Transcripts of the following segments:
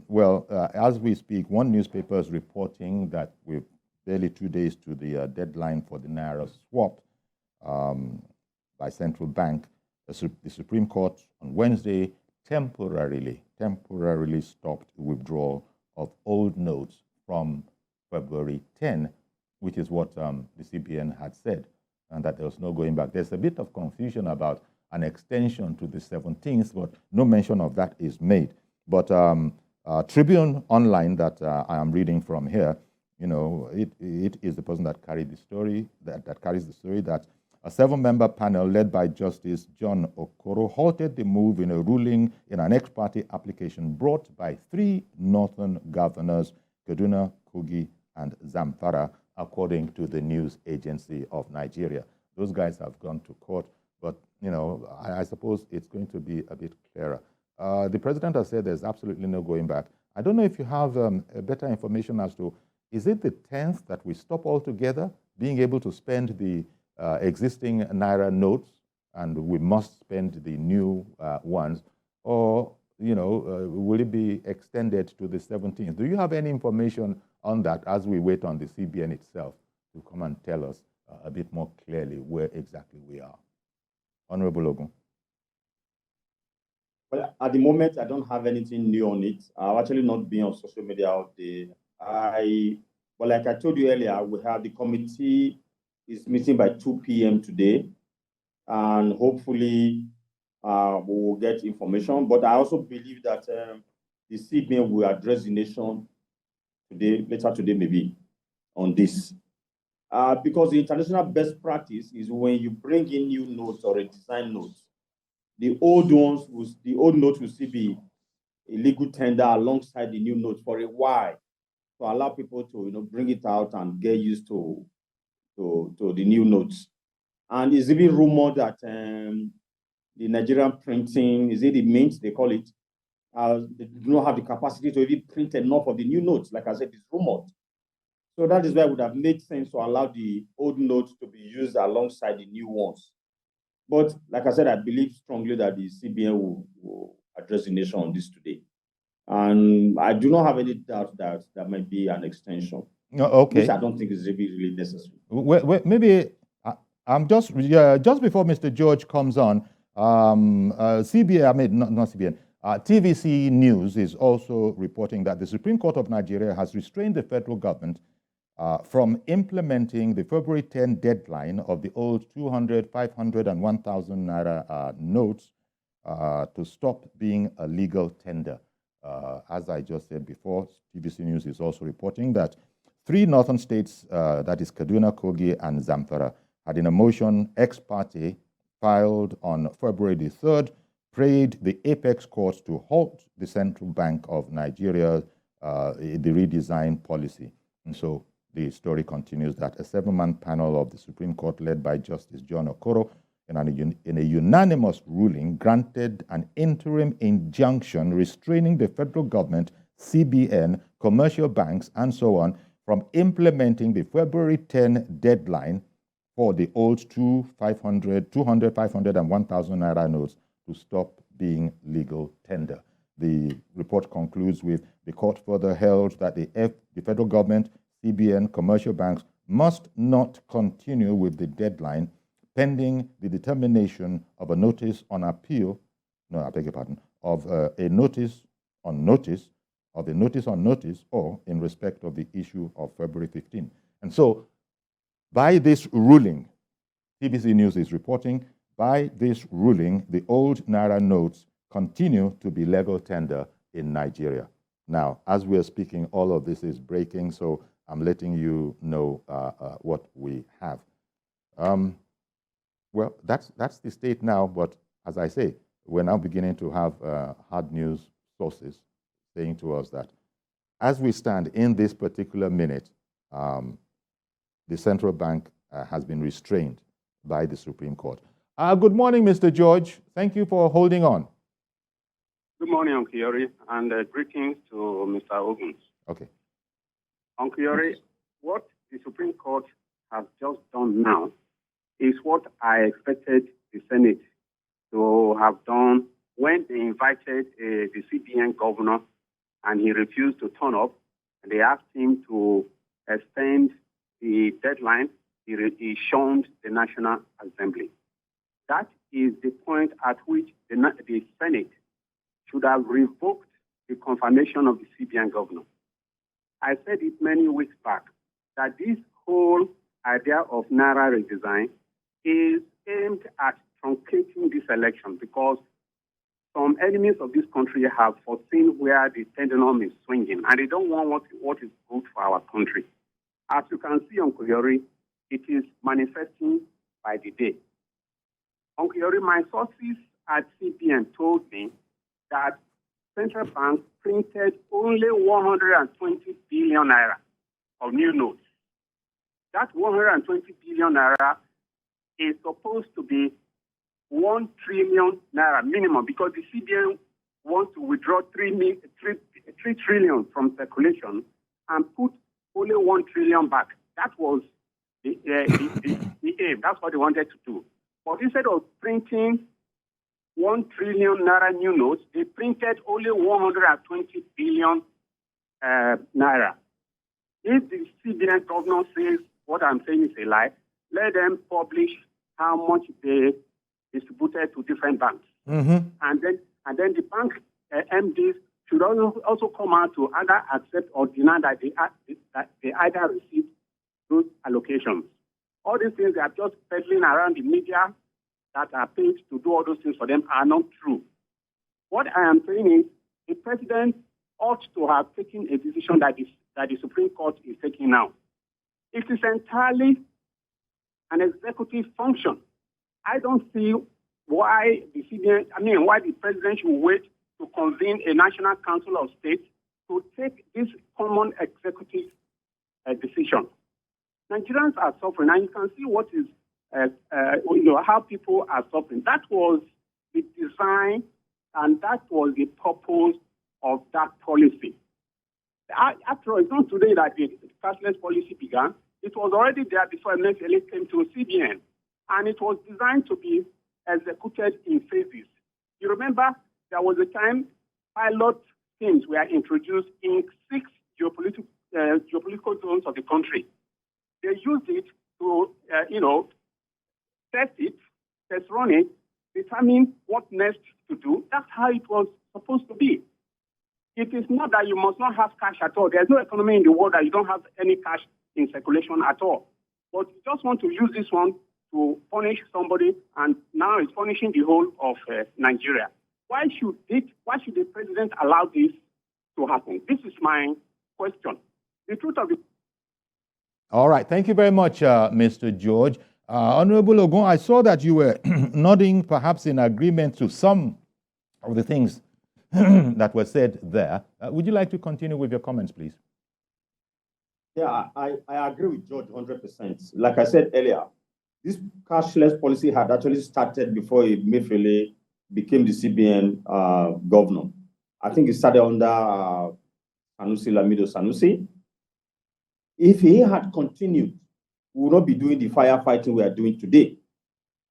Well, as we speak, one newspaper is reporting that with barely 2 days to the deadline for the Naira swap um, by central bank, the Supreme Court on Wednesday temporarily stopped the withdrawal of old notes from February 10, which is what the CBN had said, and that there was no going back. There's a bit of confusion about an extension to the 17th, but no mention of that is made. But Tribune Online, that I am reading from here, it is the person that carried the story, that carries the story, that a 7-member panel led by Justice John Okoro halted the move in a ruling in an ex-parte application brought by 3 northern governors, Kaduna, Kogi, and Zamfara, according to the news agency of Nigeria. Those guys have gone to court, but I suppose it's going to be a bit clearer. The president has said there's absolutely no going back. I don't know if you have better information as to, is it the 10th that we stop altogether, being able to spend the existing Naira notes and we must spend the new ones, or will it be extended to the 17th? Do you have any information on that as we wait on the CBN itself to come and tell us a bit more clearly where exactly we are? Honorable Ogun. Well, at the moment, I don't have anything new on it. I've actually not been on social media all day. But like I told you earlier, we have the committee is meeting by 2 p.m. today, and hopefully we will get information. But I also believe that the CBN will address the nation today, later today maybe, on this. Because the international best practice is when you bring in new notes or a design note, the old notes will still be a legal tender alongside the new notes for a while to allow people to bring it out and get used to the new notes. And it's even rumored that the Nigerian printing, is it the mint they call it, they do not have the capacity to even print enough of the new notes. Like I said, it's rumored. So that is why it would have made sense to allow the old notes to be used alongside the new ones. But like I said, I believe strongly that the CBN will address the nation on this today. And I do not have any doubt that there might be an extension. Okay. Which I don't think is really necessary. Maybe I'm just before Mr. George comes on, CBN, I mean, not CBN, TVC News is also reporting that the Supreme Court of Nigeria has restrained the federal government from implementing the February 10 deadline of the old 200, 500, and 1,000 Naira notes to stop being a legal tender. As I just said before, TVC News is also reporting that 3 northern states, that is Kaduna, Kogi, and Zamfara, had in a motion ex parte filed on February the 3rd, prayed the apex court to halt the Central Bank of Nigeria, the redesign policy. And so the story continues that a 7-man panel of the Supreme Court led by Justice John Okoro in a unanimous ruling granted an interim injunction restraining the federal government, CBN, commercial banks, and so on from implementing the February 10 deadline for the old 200, 500, and 1,000 Naira notes to stop being legal tender. The report concludes with the court further held that the federal government, CBN, commercial banks must not continue with the deadline pending the determination of a notice on appeal, no, I beg your pardon, of a notice on notice, of a notice on notice, or in respect of the issue of February 15. And so, by this ruling, TVC News is reporting, by this ruling, the old Naira notes continue to be legal tender in Nigeria. Now, as we are speaking, all of this is breaking, so I'm letting you know what we have. Well, that's the state now, but as I say, we're now beginning to have hard news sources saying to us that as we stand in this particular minute, the central bank has been restrained by the Supreme Court. Good morning, Mr. George. Thank you for holding on. Good morning, Uncle Yori, and greetings to Mr. Ogun. Okay. Uncle Yori, what the Supreme Court has just done now is what I expected the Senate to have done when they invited the CBN governor and he refused to turn up. And they asked him to extend the deadline. He shunned the National Assembly. That is the point at which the Senate should have revoked the confirmation of the CBN governor. I said it many weeks back that this whole idea of Naira redesign is aimed at truncating this election because some enemies of this country have foreseen where the pendulum is swinging, and they don't want what is good for our country. As you can see, Uncle Yori, it is manifesting by the day. Uncle Yori, my sources at CBN told me that central bank printed only 120 billion naira of new notes. That 120 billion naira is supposed to be 1 trillion naira minimum because the CBN wants to withdraw 3 trillion from circulation and put only 1 trillion back. That was the aim. That's what they wanted to do. But instead of printing 1 trillion naira new notes, they printed only 120 billion naira. If the CBN governor says what I'm saying is a lie, let them publish how much they distributed to different banks. Mm-hmm. And then the bank MDs should also come out to either accept or deny that they either received those allocations. All these things they are just peddling around the media that are paid to do all those things for them are not true. What I am saying is the president ought to have taken a decision that the Supreme Court is taking now. It is entirely an executive function. I don't see why why the president should wait to convene a National Council of States to take this common executive decision. Nigerians are suffering, and you can see what is, how people are suffering. That was the design, and that was the purpose of that policy. After all, it's not today that the cashless policy began. It was already there before MSLA came to CBN, and it was designed to be executed in phases. You remember there was a time pilot schemes were introduced in 6 geopolitical zones of the country. They used it to, test run it, determine what next to do. That's how it was supposed to be. It is not that you must not have cash at all. There's no economy in the world that you don't have any cash in circulation at all. But you just want to use this one to punish somebody, and now it's punishing the whole of Nigeria. Why should the president allow this to happen? This is my question. The truth of the... All right. Thank you very much, Mr. George. Honorable Ogun, I saw that you were nodding perhaps in agreement to some of the things that were said there. Would you like to continue with your comments, please? Yeah, I agree with George 100%. Like I said earlier, this cashless policy had actually started before Emefiele became the CBN governor. I think it started under Lamido Sanusi. If he had continued, we would not be doing the firefighting we are doing today.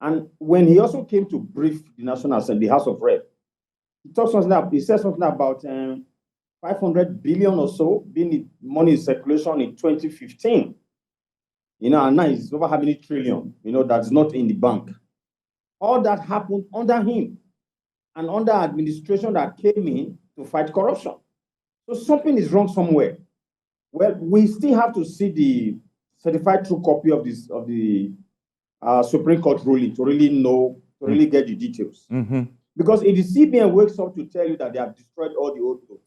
And when he also came to brief the National Assembly, the House of Rep, he said something about 500 billion or so being money in circulation in 2015. And now it's over how many trillion, that's not in the bank. All that happened under him and under administration that came in to fight corruption. So something is wrong somewhere. Well, we still have to see the certified true copy of the Supreme Court ruling to really know, to really get the details. Mm-hmm. Because if the CBN wakes up to tell you that they have destroyed all the old notes,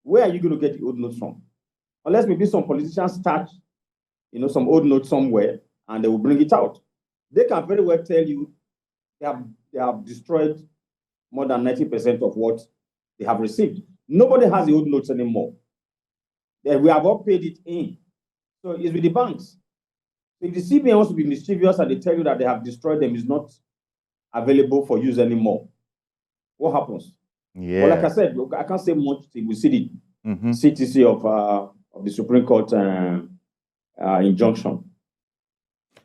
where are you going to get the old notes from? Unless maybe some politicians start, some old notes somewhere, and they will bring it out. They can very well tell you they have destroyed more than 90% of what they have received. Nobody has the old notes anymore. We have all paid it in. So it's with the banks. If the CBN wants to be mischievous and they tell you that they have destroyed them, it's not available for use anymore, what happens? Yeah. Well, like I said, I can't say much till we see the CTC of the Supreme Court injunction.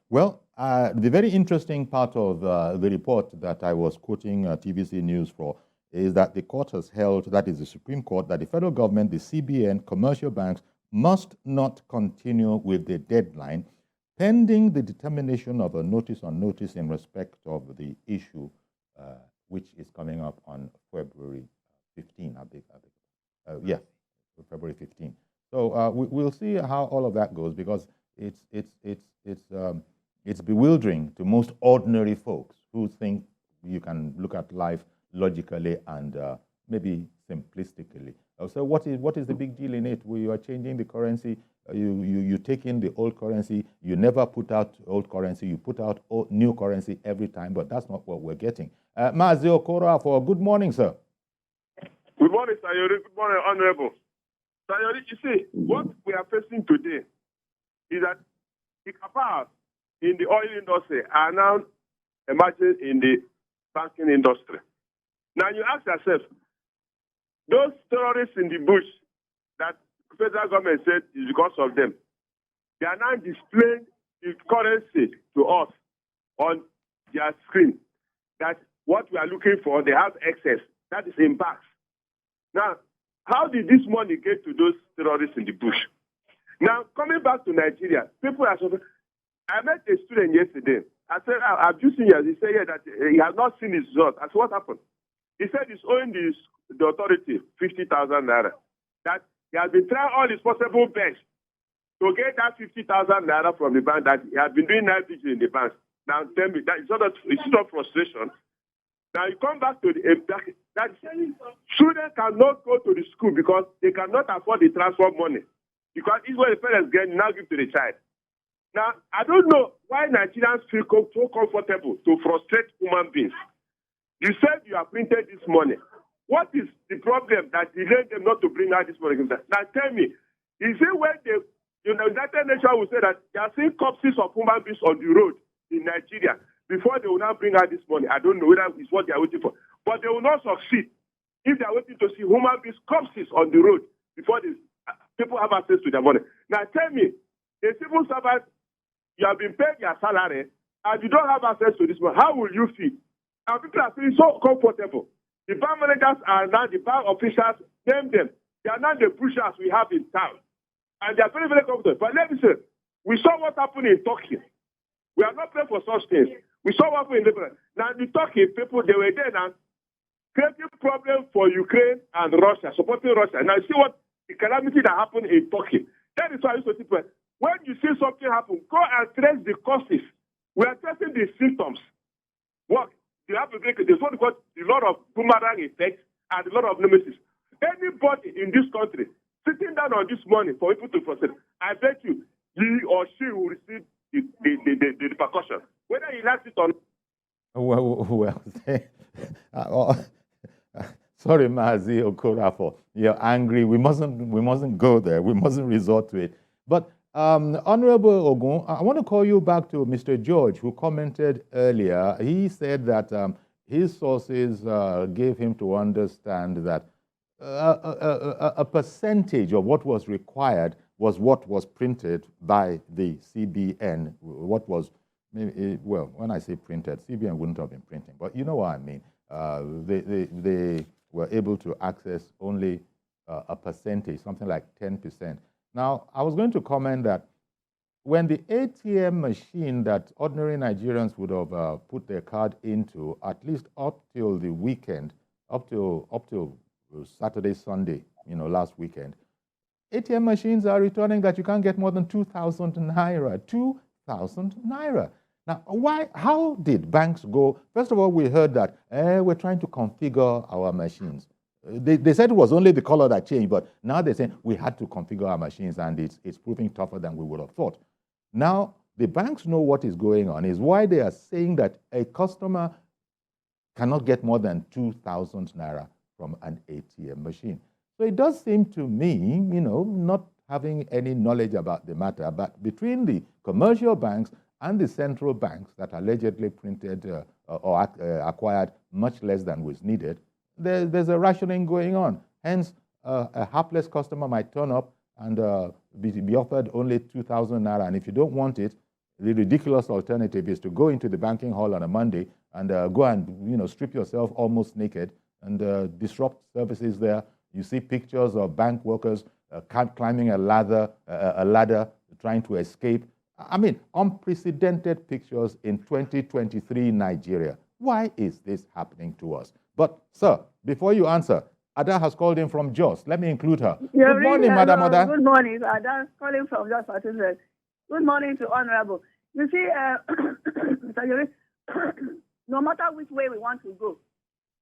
Well, the very interesting part of the report that I was quoting TVC News for is that the court has held, that is the Supreme Court, that the federal government, the CBN, commercial banks must not continue with the deadline pending the determination of a notice on notice in respect of the issue, which is coming up on February 15, yeah, February 15. So we'll see how all of that goes, because it's bewildering to most ordinary folks who think you can look at life logically and maybe simplistically. So what is the big deal in it? We are changing the currency. You take in the old currency. You never put out old currency. You put out new currency every time, but that's not what we're getting. Mazi Okorafor, good morning, sir. Good morning, Sayori. Good morning, Honorable. Sayori, you see, what we are facing today is that the capars in the oil industry are now emerging in the banking industry. Now you ask yourself, those terrorists in the bush that the federal government said is because of them, they are now displaying the currency to us on their screen. That what we are looking for, they have excess. That is in bags. Now, how did this money get to those terrorists in the bush? Now, coming back to Nigeria, people are suffering. I met a student yesterday. I said, I've just seen you. He said that he has not seen his result. I said, what happened? He said he's owing the authority 50,000 naira. That he has been trying all his possible best to get that 50,000 naira from the bank, that he has been doing night vigil in the bank. Now, tell me, that it's not frustration. Now, you come back to that students cannot go to the school because they cannot afford the transport money. Because it's what the parents get, now give to the child. Now, I don't know why Nigerians feel so comfortable to frustrate human beings. You said you have printed this money. What is the problem that delayed them not to bring out this money? Now, tell me, is it when the United Nations will say that they are seeing corpses of human beings on the road in Nigeria before they will now bring out this money? I don't know whether it's what they are waiting for. But they will not succeed if they are waiting to see human beings corpses on the road before people have access to their money. Now, tell me, a civil servant, you have been paid your salary and you don't have access to this money. How will you feel? And people are feeling so comfortable. The bank managers are now the bank officials, name them. They are now the pushers we have in town. And they are very, very comfortable. But let me say, we saw what happened in Turkey. We are not playing for such things. We saw what happened in Lebanon. Now, the Turkey people, they were there now, creating problems for Ukraine and Russia, supporting Russia. Now, you see what the calamity that happened in Turkey. That is why I used to say, when you see something happen, go and trace the causes. We are tracing the symptoms. What? You have to break it. There's what we call a lot of boomerang effect and a lot of nemesis. Anybody in this country sitting down on this money for people to frustrate, I bet you, he or she will receive the repercussion, whether he likes it or not. Well, sorry, Mazi Okorafor, you're angry. We mustn't go there. We mustn't resort to it. But Honorable Ogun, I want to call you back to Mr. George, who commented earlier. He said that his sources gave him to understand that a percentage of what was required was what was printed by the CBN. What was, maybe, well, when I say printed, CBN wouldn't have been printing, but you know what I mean. They were able to access only a percentage, something like 10%. Now, I was going to comment that when the ATM machine that ordinary Nigerians would have put their card into, at least up till the weekend, up till Saturday, Sunday, last weekend, ATM machines are returning that you can't get more than 2,000 naira. 2,000 naira. Now, how did banks go? First of all, we heard that we're trying to configure our machines. They said it was only the color that changed, but now they're saying we had to configure our machines, and it's proving tougher than we would have thought. Now, the banks know what is going on, is why they are saying that a customer cannot get more than 2,000 naira from an ATM machine. So it does seem to me, not having any knowledge about the matter, but between the commercial banks and the central banks that allegedly printed or acquired much less than was needed, there's a rationing going on. Hence, a hapless customer might turn up and be offered only 2,000 naira. And if you don't want it, the ridiculous alternative is to go into the banking hall on a Monday and go and strip yourself almost naked and disrupt services there. You see pictures of bank workers climbing a ladder, trying to escape. I mean, unprecedented pictures in 2023 Nigeria. Why is this happening to us? But, sir, before you answer, Ada has called in from Jos. Let me include her. Good morning, Madam Ada. Good morning. Ada calling from Jos. Good morning to Honorable. You see, Mr. Yuri, no matter which way we want to go,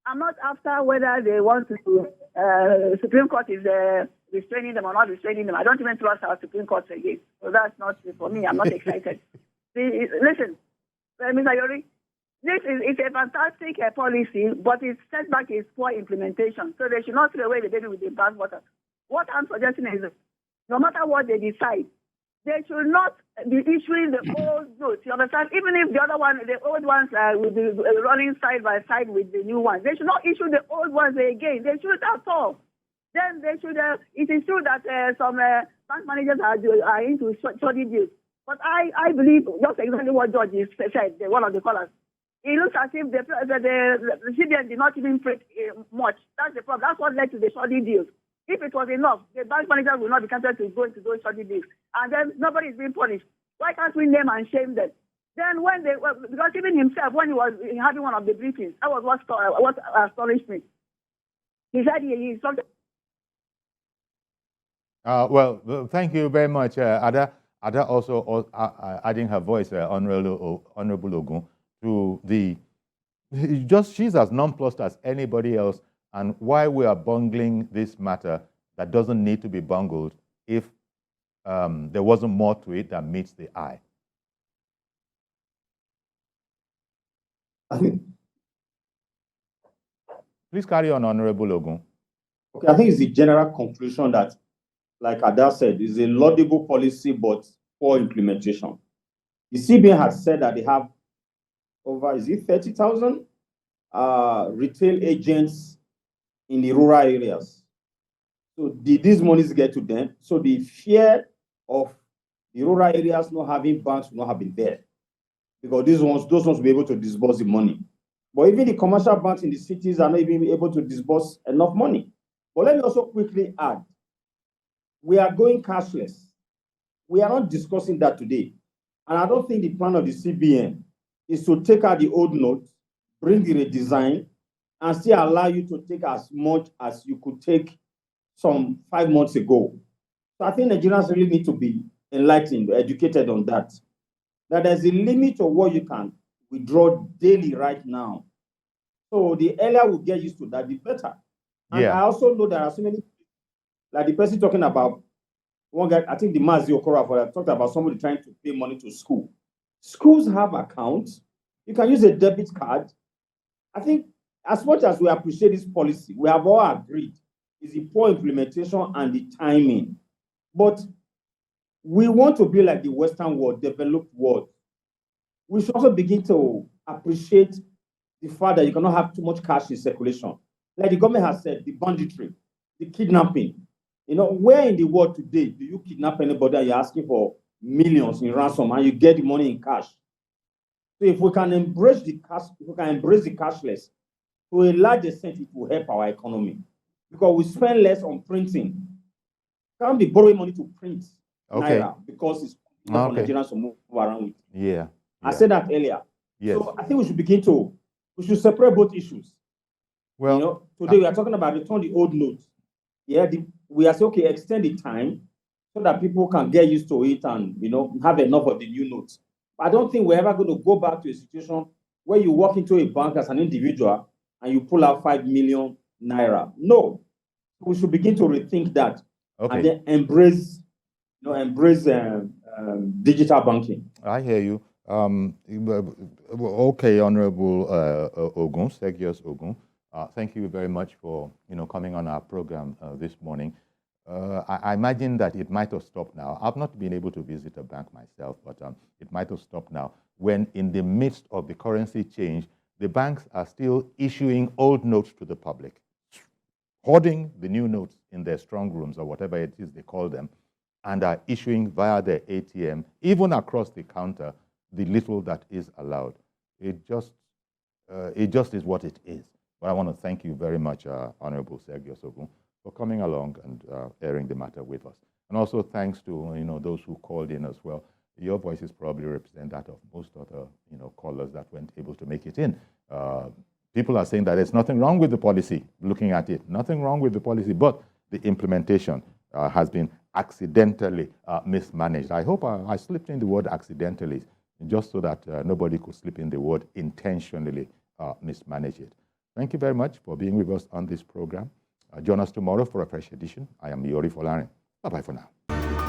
I'm not after whether they want to, Supreme Court is restraining them or not restraining them. I don't even trust our Supreme Court again. So that's not for me. I'm not excited. Listen, Mr. Yuri, it's a fantastic policy, but its setback is poor implementation. So they should not throw away the baby with the bathwater. What I'm suggesting is, no matter what they decide, they should not be issuing the old notes. You understand? Even if the other one, the old ones will be running side by side with the new ones, they should not issue the old ones again. They should at all. Then they should. It is true that some bank managers are into shoddy deals, but I believe just exactly what George said. One of the callers. It looks as if the CBN did not even print much. That's the problem. That's what led to the shoddy deals. If it was enough, the bank manager will not be tempted to go into those shoddy deals. And then nobody is being punished. Why can't we name and shame them? Then when because even himself, when he was having one of the briefings, that was what astonished me. He said he's something. Well, thank you very much, Ada. Ada also adding her voice, Honorable Ogun, to she's as nonplussed as anybody else, and why we are bungling this matter that doesn't need to be bungled if there wasn't more to it that meets the eye. I think. Please carry on, Honorable Ogun. Okay, I think it's the general conclusion that, like Ada said, is a laudable policy, but poor implementation. The CBN has said that they have over, 30,000 retail agents in the rural areas. So did these monies get to them? So the fear of the rural areas not having banks will not have been there, because those ones will be able to disburse the money. But even the commercial banks in the cities are not even able to disburse enough money. But let me also quickly add, we are going cashless. We are not discussing that today. And I don't think the plan of the CBN is to take out the old notes, bring the redesign, and still allow you to take as much as you could take some 5 months ago. So I think Nigerians really need to be enlightened, educated on that. That there's a limit of what you can withdraw daily right now. So the earlier we get used to that, the better. And I also know there are so many, like the person talking about, one guy, I think the Mazi Okora talked about somebody trying to pay money to school. Schools have accounts. You can use a debit card. I think as much as we appreciate this policy, we have all agreed is the poor implementation and the timing. But we want to be like the Western world, developed world. We should also begin to appreciate the fact that you cannot have too much cash in circulation. Like the government has said, the banditry, the kidnapping. You know, where in the world today do you kidnap anybody and you're asking for millions in ransom and you get the money in cash? So if we can embrace the cash, if we can embrace the cashless, to a large extent, it will help our economy, because we spend less on printing. Can't be borrowing money to print Naira because it's not for Nigerians to move around with. Yeah. I said that earlier. Yes. So I think we should separate both issues. Well, you know, today we are talking about return the old notes. Yeah, we are saying, okay, extend the time so that people can get used to it and, you know, have enough of the new notes. But I don't think we're ever going to go back to a situation where you walk into a bank as an individual and you pull out 5 million Naira. No, we should begin to rethink that and then embrace digital banking. I hear you. Okay, Honorable Ogun, Sergius Ogun. Thank you very much for coming on our program this morning. I imagine that it might have stopped now. I've not been able to visit a bank myself, but it might have stopped now when, in the midst of the currency change, the banks are still issuing old notes to the public, hoarding the new notes in their strong rooms or whatever it is they call them, and are issuing via their ATM, even across the counter, the little that is allowed. It just is what it is. But I want to thank you very much, Honorable Sergio Sogun, for coming along and airing the matter with us. And also thanks to those who called in as well. Your voices probably represent that of most other callers that weren't able to make it in. People are saying that there's nothing wrong with the policy, looking at it, nothing wrong with the policy, but the implementation has been accidentally mismanaged. I hope I slipped in the word accidentally, just so that nobody could slip in the word intentionally mismanage it. Thank you very much for being with us on this program. Join us tomorrow for a fresh edition. I am Yori Folaren. Bye-bye for now.